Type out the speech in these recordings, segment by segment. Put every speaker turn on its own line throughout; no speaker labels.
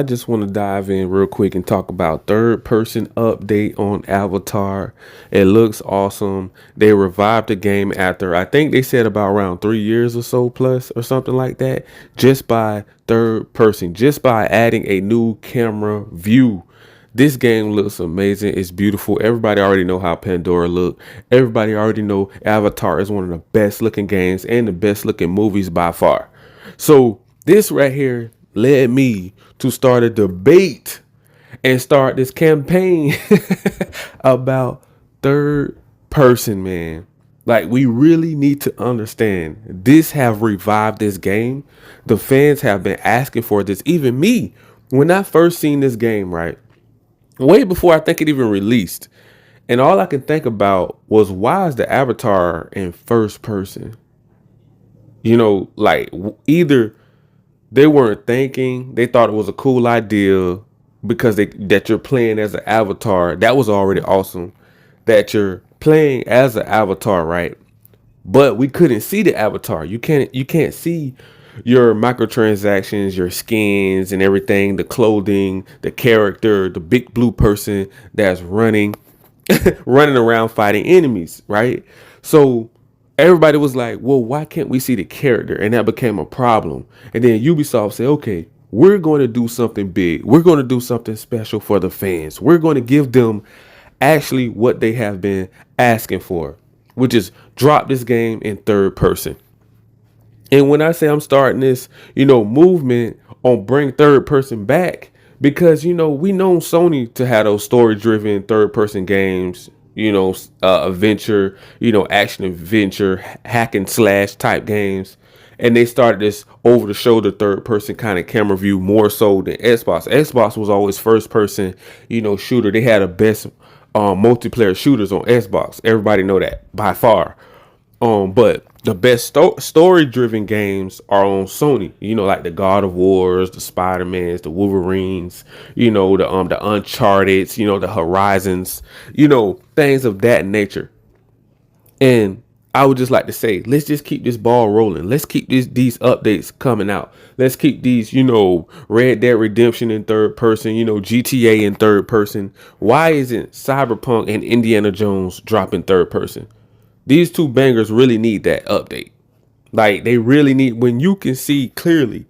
I just want to dive in real quick and talk about third person update on Avatar. It looks awesome. They revived the game after I think they said about around 3 years or so plus or something like that, just by third person, just by adding a new camera view. This game looks amazing. It's beautiful. Everybody already know how Pandora look. Everybody already know Avatar is one of the best looking games and the best looking movies by far. So this right here led me to start a debate and start this campaign about third person, man. Like, we really need to understand this have revived this game. The fans have been asking for this. Even me, when I first seen this game, right? Way before I think it even released. And all I can think about was, why is the avatar in first person? Like, either they weren't thinking, they thought it was a cool idea because that you're playing as an avatar. That was already awesome. That you're playing as an avatar, right? But we couldn't see the avatar. You can't see your microtransactions, your skins and everything, the clothing, the character, the big blue person that's running around fighting enemies, right? So everybody was like, well, why can't we see the character? And that became a problem. And then Ubisoft said, okay, we're going to do something big. We're going to do something special for the fans. We're going to give them actually what they have been asking for, which is drop this game in third person. And when I say I'm starting this, movement on bring third person back, because, we know Sony to have those story driven third person games, adventure, action adventure, hack and slash type games. And they started this over the shoulder third person kind of camera view more so than Xbox. Xbox was always first person, shooter. They had the best multiplayer shooters on Xbox. Everybody know that by far. But the best story driven games are on Sony. Like the God of Wars, the Spider-Mans, the Wolverines. The Uncharted. The Horizons. Things of that nature. And I would just like to say, let's just keep this ball rolling. Let's keep these updates coming out. Let's keep these, Red Dead Redemption in third person, GTA in third person. Why isn't Cyberpunk and Indiana Jones dropping third person? These two bangers really need that update. Like, they really need, when you can see clearly,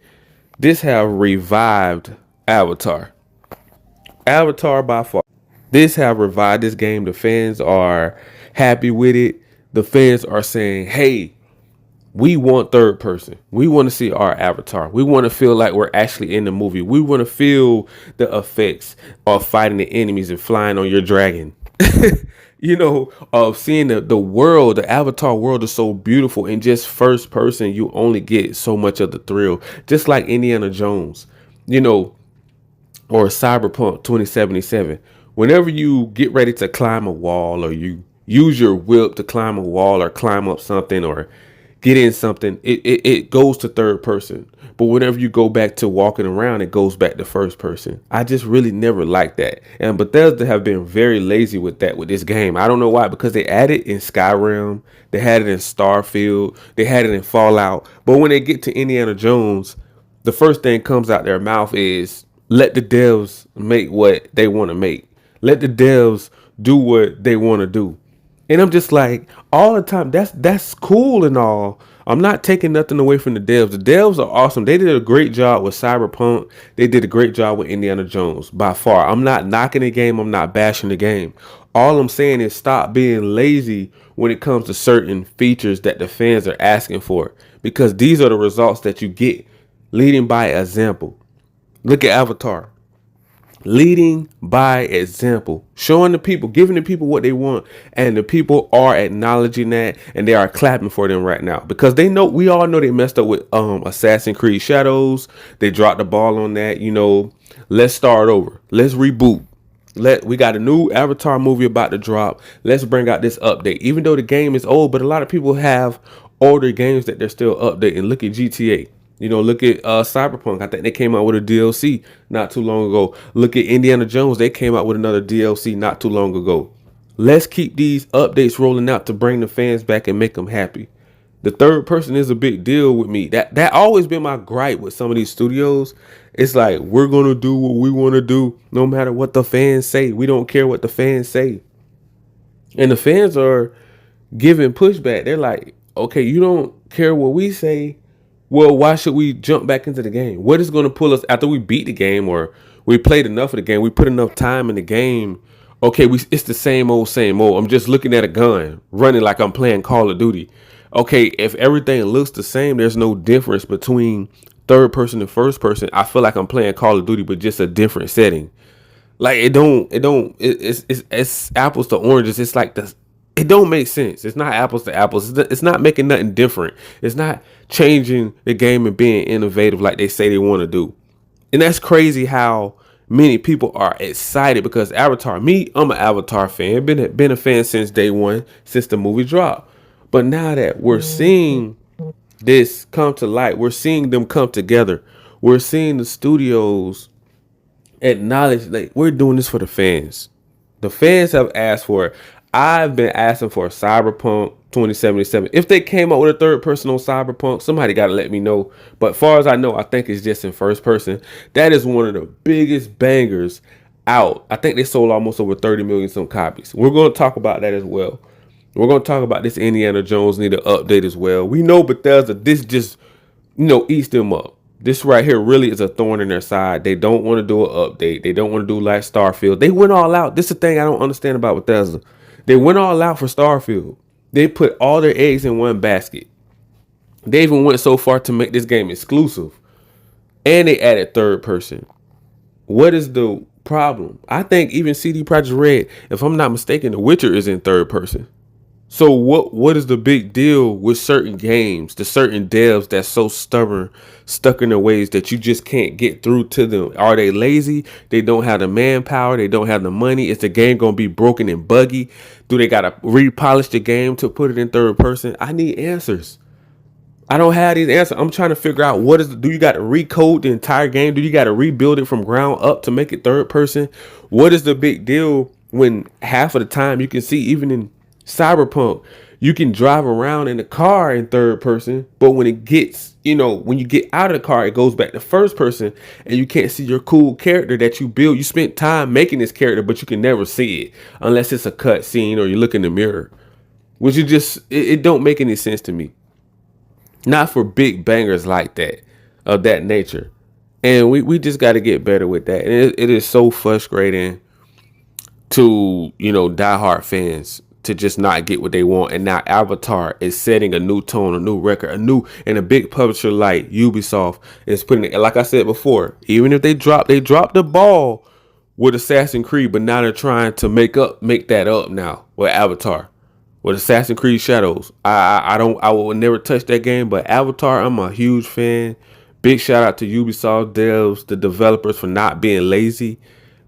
this have revived Avatar. Avatar by far. This have revived this game. The fans are happy with it. The fans are saying, hey, we want third person. We want to see our avatar. We want to feel like we're actually in the movie. We want to feel the effects of fighting the enemies and flying on your dragon. Of seeing the world. The avatar world is so beautiful. And just first person, you only get so much of the thrill. Just like Indiana Jones, or Cyberpunk 2077. Whenever you get ready to climb a wall, or you use your whip to climb a wall or climb up something or get in something, it goes to third person. But whenever you go back to walking around, it goes back to first person. I just really never liked that. And Bethesda have been very lazy with that with this game. I don't know why, because they added in Skyrim, they had it in Starfield, they had it in Fallout. But when they get to Indiana Jones, the first thing comes out their mouth is, let the devs make what they want to make. Let the devs do what they want to do. And I'm just like, all the time, that's cool and all. I'm not taking nothing away from the devs. The devs are awesome. They did a great job with Cyberpunk. They did a great job with Indiana Jones by far. I'm not knocking the game. I'm not bashing the game. All I'm saying is stop being lazy when it comes to certain features that the fans are asking for, because these are the results that you get leading by example. Look at Avatar. Leading by example, showing the people, giving the people what they want, and the people are acknowledging that, and they are clapping for them right now, because they know, we all know they messed up with Assassin's Creed Shadows. They dropped the ball on that. Let's start over. Let's reboot. We got a new Avatar movie about to drop. Let's bring out this update, even though the game is old. But a lot of people have older games that they're still updating. Look at GTA. Look at Cyberpunk. I think they came out with a DLC not too long ago. Look at Indiana Jones. They came out with another DLC not too long ago. Let's keep these updates rolling out to bring the fans back and make them happy. The third person is a big deal with me. That always been my gripe with some of these studios. It's like we're gonna do what we want to do, no matter what the fans say. We don't care what the fans say, and the fans are giving pushback. They're like, okay, you don't care what we say. Well, why should we jump back into the game? What is going to pull us after we beat the game or we played enough of the game? We put enough time in the game. Okay, it's the same old, same old. I'm just looking at a gun, running like I'm playing Call of Duty. Okay, if everything looks the same, there's no difference between third person and first person. I feel like I'm playing Call of Duty, but just a different setting. Like it's apples to oranges. It's like it don't make sense. It's not apples to apples. It's not making nothing different. It's not changing the game and being innovative like they say they want to do. And that's crazy how many people are excited because Avatar. Me, I'm an Avatar fan. Been a fan since day one, since the movie dropped. But now that we're seeing this come to light, we're seeing them come together. We're seeing the studios acknowledge like we're doing this for the fans. The fans have asked for it. I've been asking for a Cyberpunk 2077. If they came up with a third person on Cyberpunk, somebody got to let me know. But as far as I know, I think it's just in first person. That is one of the biggest bangers out. I think they sold almost over 30 million some copies. We're going to talk about that as well. We're going to talk about this Indiana Jones need an update as well. We know Bethesda, this just, eats them up. This right here really is a thorn in their side. They don't want to do an update. They don't want to do like Starfield. They went all out. This is the thing I don't understand about Bethesda. They went all out for Starfield. They put all their eggs in one basket. They even went so far to make this game exclusive. And they added third person. What is the problem? I think even CD Projekt Red, if I'm not mistaken, The Witcher is in third person. So what is the big deal with certain games, the certain devs that's so stubborn, stuck in their ways that you just can't get through to them? Are they lazy? They don't have the manpower. They don't have the money. Is the game going to be broken and buggy? Do they got to repolish the game to put it in third person? I need answers. I don't have these answers. I'm trying to figure out do you got to recode the entire game? Do you got to rebuild it from ground up to make it third person? What is the big deal when half of the time you can see even in Cyberpunk, you can drive around in the car in third person, but when it gets, when you get out of the car, it goes back to first person and you can't see your cool character that you built. You spent time making this character, but you can never see it unless it's a cut scene or you look in the mirror, which it don't make any sense to me. Not for big bangers like that, of that nature. And we just got to get better with that. And it is so frustrating to, diehard fans to just not get what they want. And now Avatar is setting a new tone, a new record, and a big publisher like Ubisoft is putting it, like I said before, even if they dropped the ball with Assassin's Creed, but now they're trying to make that up now with Avatar, with Assassin's Creed Shadows. I will never touch that game, but Avatar, I'm a huge fan. Big shout out to Ubisoft devs, the developers, for not being lazy.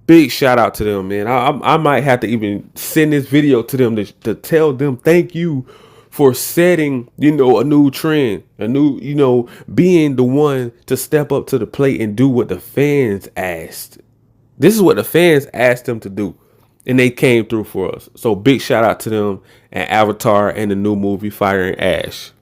Big shout out to them, man. I might have to even send this video to them to tell them thank you for setting, a new trend, being the one to step up to the plate and do what the fans asked. This is what the fans asked them to do, and they came through for us. So big shout out to them and Avatar and the new movie Fire and Ash.